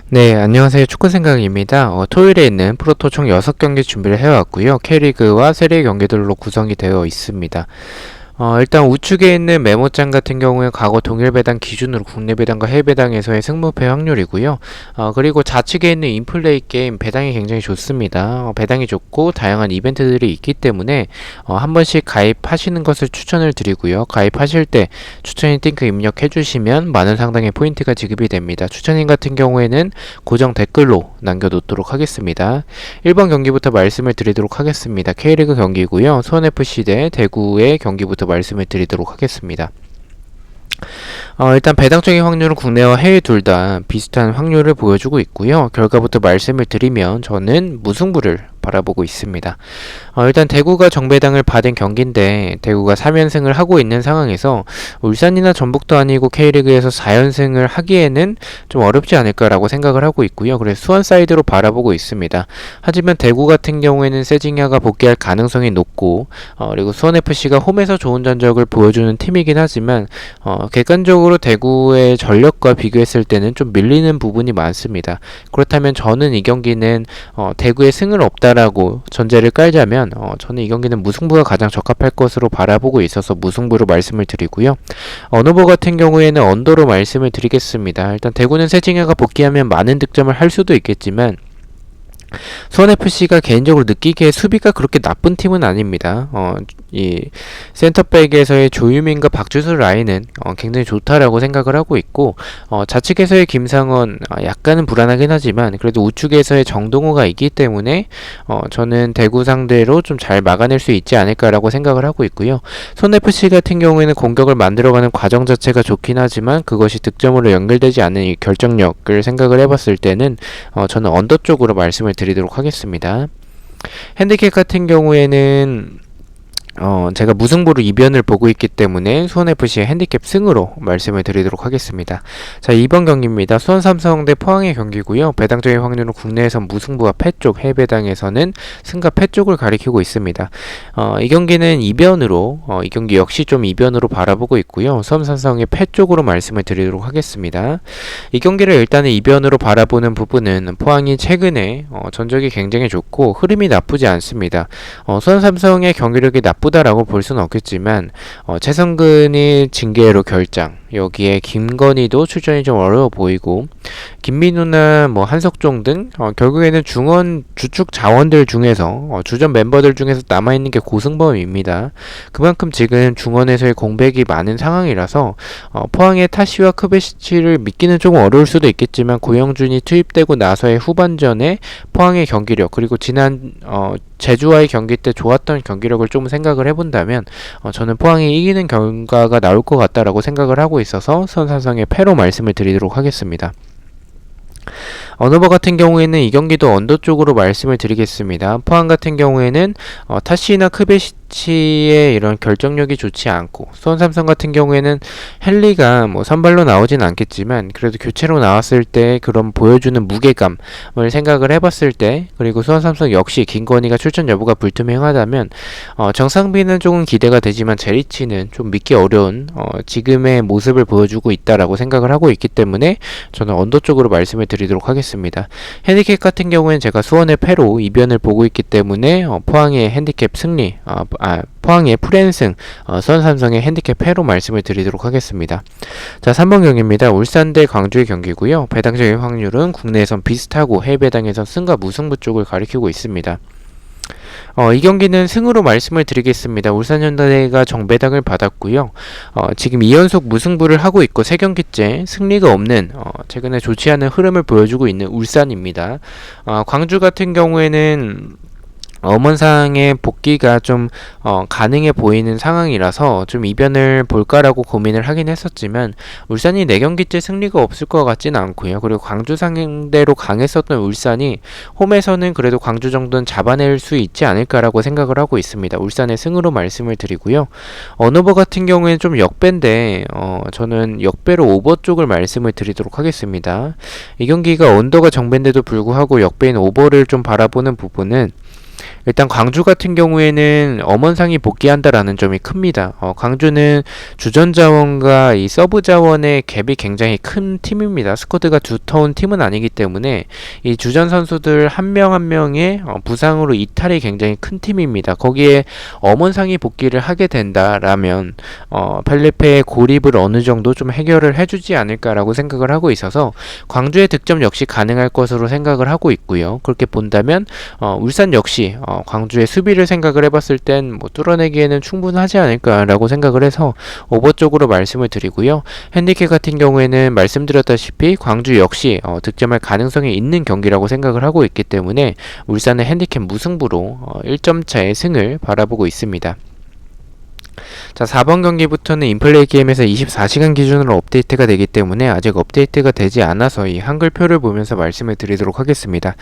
네, 안녕하세요. 축구생각입니다. 토요일에 있는 프로토 총 6경기 준비를 해왔고요. K리그와 세리에 경기들로 구성이 되어 있습니다. 일단 우측에 있는 메모장 같은 경우에 과거 동일 배당 기준으로 국내 배당과 해외 배당에서의 승무패 확률이고요. 그리고 좌측에 있는 인플레이 게임 배당이 굉장히 좋습니다. 배당이 좋고 다양한 이벤트들이 있기 때문에 한 번씩 가입하시는 것을 추천을 드리고요. 가입하실 때 추천인 링크 입력해 주시면 많은 상당의 포인트가 지급이 됩니다. 추천인 같은 경우에는 고정 댓글로 남겨놓도록 하겠습니다. 1번 경기부터 말씀을 드리도록 하겠습니다. K리그 경기고요. 수원FC 대 대구의 경기부터 말씀을 드리도록 하겠습니다. 일단 배당적인 확률은 국내와 해외 둘 다 비슷한 확률을 보여주고 있고요. 결과부터 말씀을 드리면 저는 무승부를 바라보고 있습니다. 일단 대구가 정배당을 받은 경기인데 대구가 3연승을 하고 있는 상황에서 울산이나 전북도 아니고 K리그에서 4연승을 하기에는 좀 어렵지 않을까라고 생각을 하고 있고요. 그래서 수원 사이드로 바라보고 있습니다. 하지만 대구 같은 경우에는 세징야가 복귀할 가능성이 높고 그리고 수원FC가 홈에서 좋은 전적을 보여주는 팀이긴 하지만 객관적으로 대구의 전력과 비교했을 때는 좀 밀리는 부분이 많습니다. 그렇다면 저는 이 경기는 대구의 승은 없다라고 전제를 깔자면 저는 이 경기는 무승부가 가장 적합할 것으로 바라보고 있어서 무승부로 말씀을 드리고요. 언어버 같은 경우에는 언더로 말씀을 드리겠습니다. 일단 대구는 세징야가 복귀하면 많은 득점을 할 수도 있겠지만 수원FC가 개인적으로 느끼기에 수비가 그렇게 나쁜 팀은 아닙니다. 이 센터백에서의 조유민과 박주수 라인은 굉장히 좋다라고 생각을 하고 있고 좌측에서의 김상원 약간은 불안하긴 하지만 그래도 우측에서의 정동호가 있기 때문에 저는 대구 상대로 좀 잘 막아낼 수 있지 않을까라고 생각을 하고 있고요. 수원FC 같은 경우에는 공격을 만들어가는 과정 자체가 좋긴 하지만 그것이 득점으로 연결되지 않는 이 결정력을 생각을 해봤을 때는 저는 언더 쪽으로 말씀을 드리도록 하겠습니다. 핸디캡 같은 경우에는 제가 무승부로 이변을 보고 있기 때문에 수원FC의 핸디캡 승으로 말씀을 드리도록 하겠습니다. 자, 2번 경기입니다. 수원 삼성 대 포항의 경기고요. 배당적인 확률은 국내에선 무승부와 패 쪽, 해외 배당에서는 승과 패 쪽을 가리키고 있습니다. 이 경기는 이변으로, 이 경기 역시 좀 이변으로 바라보고 있고요. 수원 삼성의 패 쪽으로 말씀을 드리도록 하겠습니다. 이 경기를 일단은 이변으로 바라보는 부분은 포항이 최근에 전적이 굉장히 좋고 흐름이 나쁘지 않습니다. 수원 삼성의 경기력이 나쁘다라고 볼 수는 없겠지만 최성근이 징계로 결장, 여기에 김건희도 출전이 좀 어려워 보이고 김민우나 뭐 한석종 등 결국에는 중원 주축 자원들 중에서 주전 멤버들 중에서 남아있는 게 고승범입니다. 그만큼 지금 중원에서의 공백이 많은 상황이라서 포항의 타시와 크베시치를 믿기는 조금 어려울 수도 있겠지만 고영준이 투입되고 나서의 후반전에 포항의 경기력 그리고 지난 제주와의 경기 때 좋았던 경기력을 좀 생각을 해본다면 저는 포항이 이기는 결과가 나올 것 같다라고 생각을 하고 있어서 수원삼성의 패로 말씀을 드리도록 하겠습니다. 언어버 같은 경우에는 이 경기도 언더 쪽으로 말씀을 드리겠습니다. 포항 같은 경우에는 타시나 크베시치의 이런 결정력이 좋지 않고 수원 삼성 같은 경우에는 헨리가 뭐 선발로 나오진 않겠지만 그래도 교체로 나왔을 때 그런 보여주는 무게감을 생각을 해봤을 때 그리고 수원 삼성 역시 김건희가 출전 여부가 불투명하다면 정상빈은 조금 기대가 되지만 제리치는 좀 믿기 어려운 지금의 모습을 보여주고 있다라고 생각을 하고 있기 때문에 저는 언더 쪽으로 말씀을 드리도록 하겠습니다. 핸디캡 같은 경우에는 제가 수원의 패로 이변을 보고 있기 때문에 포항의 핸디캡 승리, 포항의 프랜승, 수원 삼성의 핸디캡 패로 말씀을 드리도록 하겠습니다. 자, 3번 경기입니다. 울산 대 광주의 경기고요. 배당적인 확률은 국내에선 비슷하고 해외 배당에선 승과 무승부 쪽을 가리키고 있습니다. 이 경기는 승으로 말씀을 드리겠습니다. 울산현대가 정배당을 받았고요. 지금 2연속 무승부를 하고 있고 3경기째 승리가 없는 최근에 좋지 않은 흐름을 보여주고 있는 울산입니다. 광주 같은 경우에는 엄원상의 복귀가 좀 가능해 보이는 상황이라서 좀 이변을 볼까라고 고민을 하긴 했었지만 울산이 4경기째 승리가 없을 것 같지는 않고요. 그리고 광주 상대로 강했었던 울산이 홈에서는 그래도 광주 정도는 잡아낼 수 있지 않을까라고 생각을 하고 있습니다. 울산의 승으로 말씀을 드리고요. 언어버 같은 경우에는 좀 역배인데 저는 역배로 오버 쪽을 말씀을 드리도록 하겠습니다. 이 경기가 언더가 정배인데도 불구하고 역배인 오버를 좀 바라보는 부분은 일단 광주 같은 경우에는 엄원상이 복귀한다라는 점이 큽니다. 광주는 주전 자원과 이 서브 자원의 갭이 굉장히 큰 팀입니다. 스쿼드가 두터운 팀은 아니기 때문에 이 주전 선수들 한 명 한 명의 부상으로 이탈이 굉장히 큰 팀입니다. 거기에 엄원상이 복귀를 하게 된다라면 펠리페의 고립을 어느 정도 좀 해결을 해주지 않을까라고 생각을 하고 있어서 광주의 득점 역시 가능할 것으로 생각을 하고 있고요. 그렇게 본다면 울산 역시 광주의 수비를 생각을 해봤을 땐 뭐 뚫어내기에는 충분하지 않을까라고 생각을 해서 오버 쪽으로 말씀을 드리고요. 핸디캡 같은 경우에는 말씀드렸다시피 광주 역시 득점할 가능성이 있는 경기라고 생각을 하고 있기 때문에 울산의 핸디캡 무승부로 1점 차의 승을 바라보고 있습니다. 자, 4번 경기부터는 인플레이 게임에서 24시간 기준으로 업데이트가 되기 때문에 아직 업데이트가 되지 않아서 이 한글표를 보면서 말씀을 드리도록 하겠습니다.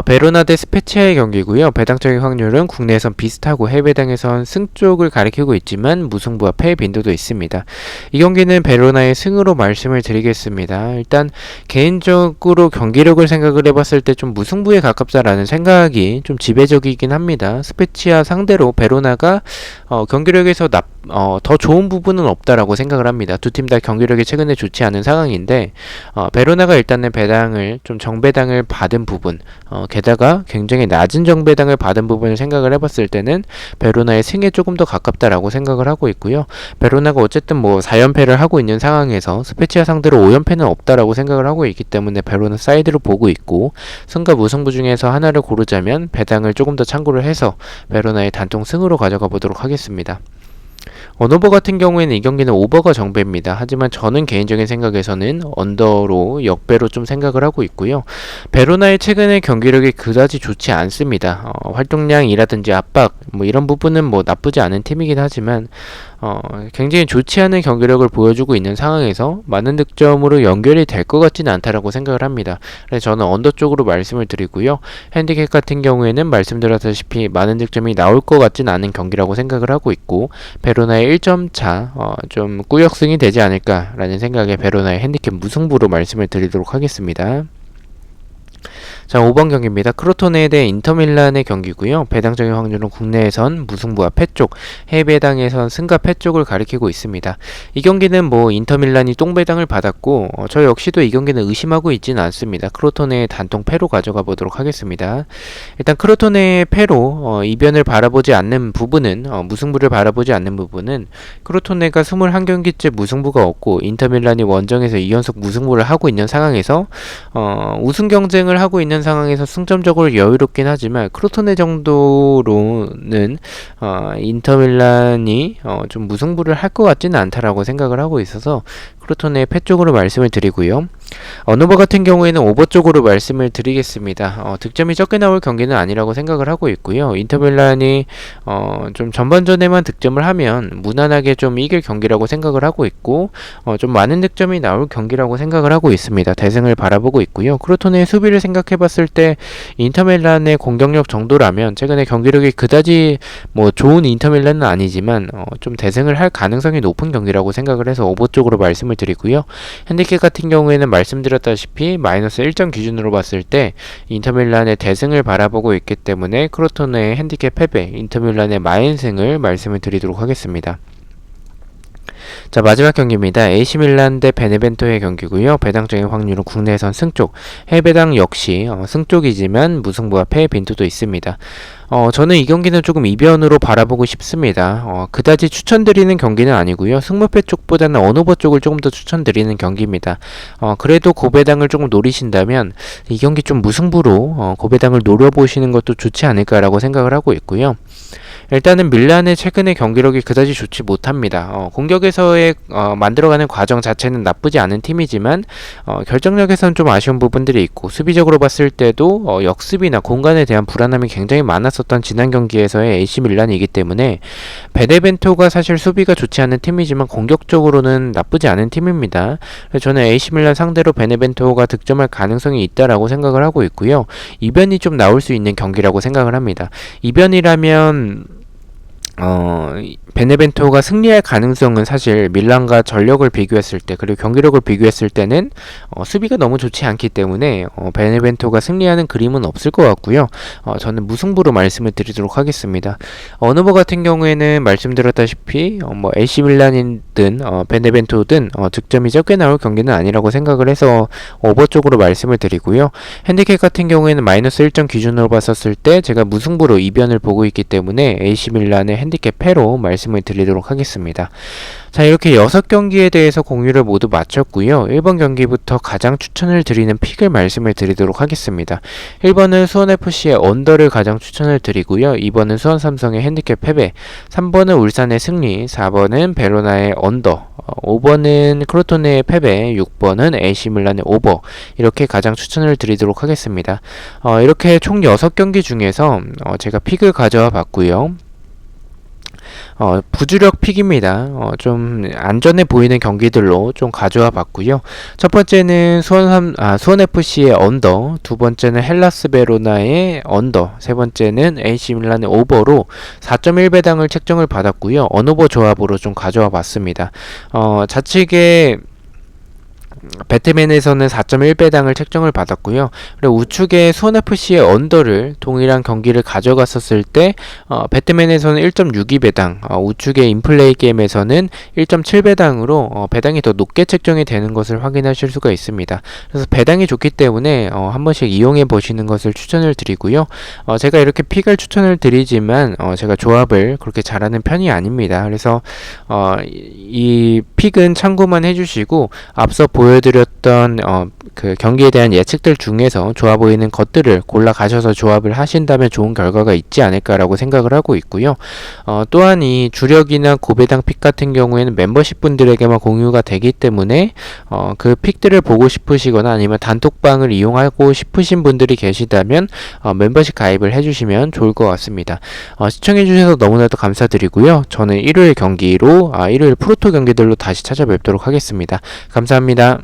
베로나 대 스페치아의 경기고요. 배당적인 확률은 국내에선 비슷하고 해외배당에선 승 쪽을 가리키고 있지만 무승부와 패의 빈도도 있습니다. 이 경기는 베로나의 승으로 말씀을 드리겠습니다. 일단 개인적으로 경기력을 생각을 해봤을 때 좀 무승부에 가깝다라는 생각이 좀 지배적이긴 합니다. 스페치아 상대로 베로나가 경기력에서 더 좋은 부분은 없다라고 생각을 합니다. 두 팀 다 경기력이 최근에 좋지 않은 상황인데 베로나가 일단은 배당을 좀 정배당을 받은 부분 게다가 굉장히 낮은 정배당을 받은 부분을 생각을 해봤을 때는 베로나의 승에 조금 더 가깝다라고 생각을 하고 있고요. 베로나가 어쨌든 뭐 4연패를 하고 있는 상황에서 스페치아 상대로 5연패는 없다라고 생각을 하고 있기 때문에 베로나 사이드로 보고 있고 승과 무승부 중에서 하나를 고르자면 배당을 조금 더 참고를 해서 베로나의 단통 승으로 가져가 보도록 하겠습니다. 언오버 같은 경우에는 이 경기는 오버가 정배입니다. 하지만 저는 개인적인 생각에서는 언더로 역배로 좀 생각을 하고 있고요. 베로나의 최근의 경기력이 그다지 좋지 않습니다. 활동량이라든지 압박 뭐 이런 부분은 뭐 나쁘지 않은 팀이긴 하지만 굉장히 좋지 않은 경기력을 보여주고 있는 상황에서 많은 득점으로 연결이 될 것 같지는 않다라고 생각을 합니다. 그래서 저는 언더 쪽으로 말씀을 드리고요. 핸디캡 같은 경우에는 말씀드렸다시피 많은 득점이 나올 것 같지는 않은 경기라고 생각을 하고 있고 베로나의 1점 차 좀 꾸역승이 되지 않을까라는 생각에 베로나의 핸디캡 무승부로 말씀을 드리도록 하겠습니다. 자, 5번 경기입니다. 크로토네 대 인터밀란의 경기고요. 배당적인 확률은 국내에선 무승부와 패 쪽, 해외배당에선 승과 패 쪽을 가리키고 있습니다. 이 경기는 뭐 인터밀란이 똥배당을 받았고 저 역시도 이 경기는 의심하고 있지는 않습니다. 크로토네의 단통 패로 가져가 보도록 하겠습니다. 일단 크로토네의 패로 이변을 바라보지 않는 부분은 무승부를 바라보지 않는 부분은 크로토네가 21경기째 무승부가 없고 인터밀란이 원정에서 2연속 무승부를 하고 있는 상황에서 우승 경쟁을 하고 있는 상황에서 승점적으로 여유롭긴 하지만 크로토네 정도로는 인터밀란이 좀 무승부를 할 것 같지는 않다라고 생각을 하고 있어서 크로토네의 패 쪽으로 말씀을 드리고요. 언오버 같은 경우에는 오버 쪽으로 말씀을 드리겠습니다. 득점이 적게 나올 경기는 아니라고 생각을 하고 있고요. 인터밀란이 좀 전반전에만 득점을 하면 무난하게 좀 이길 경기라고 생각을 하고 있고 좀 많은 득점이 나올 경기라고 생각을 하고 있습니다. 대승을 바라보고 있고요. 크로토네의 수비를 생각해봤을 때 인터밀란의 공격력 정도라면 최근에 경기력이 그다지 뭐 좋은 인터밀란은 아니지만 좀 대승을 할 가능성이 높은 경기라고 생각을 해서 오버 쪽으로 말씀을 드리고요. 핸디캡 같은 경우에는 말씀드렸다시피 마이너스 1점 기준으로 봤을 때 인터밀란의 대승을 바라보고 있기 때문에 크로토네의 핸디캡 패배, 인터밀란의 마인승을 말씀을 드리도록 하겠습니다. 자, 마지막 경기입니다. AC밀란 대 베네벤토의 경기고요. 배당적인 확률은 국내에선 승쪽, 해외배당 역시 승쪽이지만 무승부와 패의 빈도도 있습니다. 저는 이 경기는 조금 이변으로 바라보고 싶습니다. 그다지 추천드리는 경기는 아니고요. 승무패 쪽보다는 언오버 쪽을 조금 더 추천드리는 경기입니다. 그래도 고배당을 조금 노리신다면 이 경기 좀 무승부로 고배당을 노려보시는 것도 좋지 않을까라고 생각을 하고 있고요. 일단은 밀란의 최근의 경기력이 그다지 좋지 못합니다. 공격에서의 만들어가는 과정 자체는 나쁘지 않은 팀이지만 결정력에서는 좀 아쉬운 부분들이 있고 수비적으로 봤을 때도 역습이나 공간에 대한 불안함이 굉장히 많았었던 지난 경기에서의 AC 밀란이기 때문에 베네벤토가 사실 수비가 좋지 않은 팀이지만 공격적으로는 나쁘지 않은 팀입니다. 저는 AC 밀란 상대로 베네벤토가 득점할 가능성이 있다라고 생각을 하고 있고요. 이변이 좀 나올 수 있는 경기라고 생각을 합니다. 이변이라면 베네벤토가 승리할 가능성은 사실 밀란과 전력을 비교했을 때 그리고 경기력을 비교했을 때는 수비가 너무 좋지 않기 때문에 베네벤토가 승리하는 그림은 없을 것 같고요. 저는 무승부로 말씀을 드리도록 하겠습니다. 어느버 같은 경우에는 말씀드렸다시피 뭐 AC 밀란이든 베네벤토든 득점이 적게 나올 경기는 아니라고 생각을 해서 오버 쪽으로 말씀을 드리고요. 핸디캡 같은 경우에는 마이너스 1점 기준으로 봤었을 때 제가 무승부로 이변을 보고 있기 때문에 AC 밀란의 핸디캡 패로 말씀을 드리도록 하겠습니다. 자, 이렇게 6경기에 대해서 공유를 모두 마쳤고요. 1번 경기부터 가장 추천을 드리는 픽을 말씀을 드리도록 하겠습니다. 1번은 수원FC의 언더를 가장 추천을 드리고요. 2번은 수원삼성의 핸디캡 패배, 3번은 울산의 승리, 4번은 베로나의 언더, 5번은 크로토네의 패배, 6번은 AC 밀란의 오버, 이렇게 가장 추천을 드리도록 하겠습니다. 이렇게 총 6경기 중에서 제가 픽을 가져와 봤고요. 부주력 픽입니다. 좀 안전해 보이는 경기들로 좀 가져와 봤고요. 첫 번째는 수원FC의 언더, 두 번째는 헬라스 베로나의 언더, 세 번째는 AC 밀란의 오버로 4.1배당을 책정을 받았고요. 언오버 조합으로 좀 가져와 봤습니다. 좌측에 배트맨에서는 4.1배당을 책정을 받았고요. 그리고 우측에 수원FC의 언더를 동일한 경기를 가져갔었을 때 배트맨에서는 1.62배당, 우측의 인플레이 게임에서는 1.7배당으로 배당이 더 높게 책정이 되는 것을 확인하실 수가 있습니다. 그래서 배당이 좋기 때문에 한 번씩 이용해 보시는 것을 추천을 드리고요. 제가 이렇게 픽을 추천을 드리지만 제가 조합을 그렇게 잘하는 편이 아닙니다. 그래서 이 픽은 참고만 해주시고 앞서 보여드렸던 그 경기에 대한 예측들 중에서 좋아 보이는 것들을 골라 가셔서 조합을 하신다면 좋은 결과가 있지 않을까라고 생각을 하고 있고요. 또한 이 주력이나 고배당 픽 같은 경우에는 멤버십 분들에게만 공유가 되기 때문에 그 픽들을 보고 싶으시거나 아니면 단톡방을 이용하고 싶으신 분들이 계시다면 멤버십 가입을 해주시면 좋을 것 같습니다. 시청해주셔서 너무나도 감사드리고요. 저는 일요일 경기로 일요일 프로토 경기들로 다시 찾아뵙도록 하겠습니다. 감사합니다.